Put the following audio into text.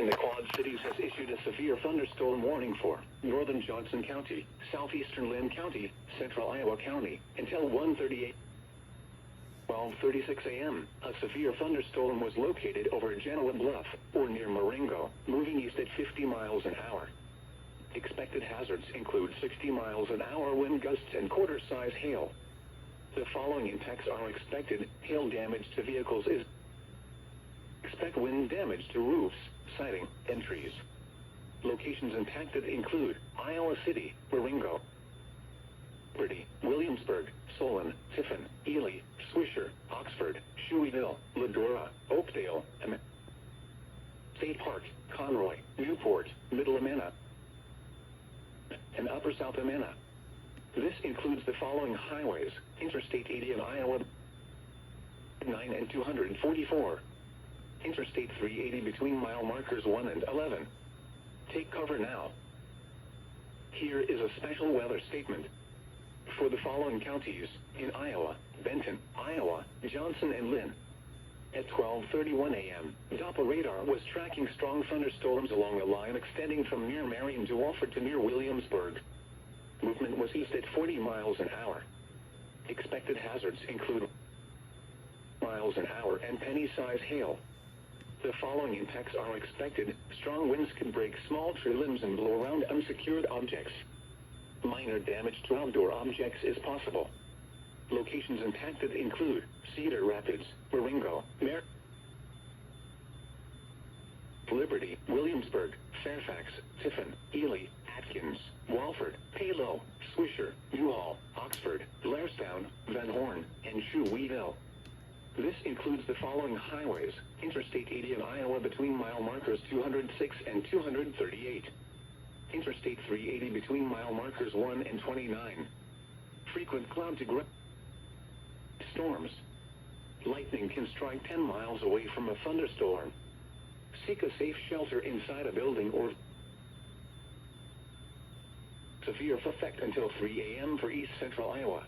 in the Quad Cities has issued a severe thunderstorm warning for northern Johnson County, southeastern Lynn County, central Iowa County, until 12:36 a.m. A severe thunderstorm was located over Genoa Bluff, or near Marengo, moving east at 50 miles an hour. Expected hazards include 60 miles an hour wind gusts and quarter-size hail. The following impacts are expected. Hail damage to vehicles is expect wind damage to roofs, siding, and trees. Locations impacted include Iowa City, Marengo, Liberty, Williamsburg, Solon, Tiffin, Ely, Swisher, Oxford, Shueyville, Ledora, Oakdale, State Park, Conroy, Newport, Middle Amana, and Upper South Amana. This includes the following highways: Interstate 80 in Iowa, 9 and 244. Interstate 380 between mile markers 1 and 11. Take cover now. Here is a special weather statement for the following counties in Iowa: Benton, Iowa, Johnson, and Lynn. At 12:31 a.m., Doppler radar was tracking strong thunderstorms along the line extending from near Marion to Walford to near Williamsburg. Movement was east at 40 miles an hour. Expected hazards include miles an hour and penny-size hail. The following impacts are expected. Strong winds can break small tree limbs and blow around unsecured objects. Minor damage to outdoor objects is possible. Locations impacted include Cedar Rapids, Marengo, Liberty, Williamsburg, Fairfax, Tiffin, Ely, Atkins, Walford, Palo, Swisher, Newhall, Oxford, Blairstown, Van Horn, and Shueyville. This includes the following highways: Interstate 80 in Iowa between mile markers 206 and 238. Interstate 380 between mile markers 1 and 29. Frequent cloud to gray storms. Lightning can strike 10 miles away from a thunderstorm. Seek a safe shelter inside a building or severe effect until 3 a.m. for East Central Iowa.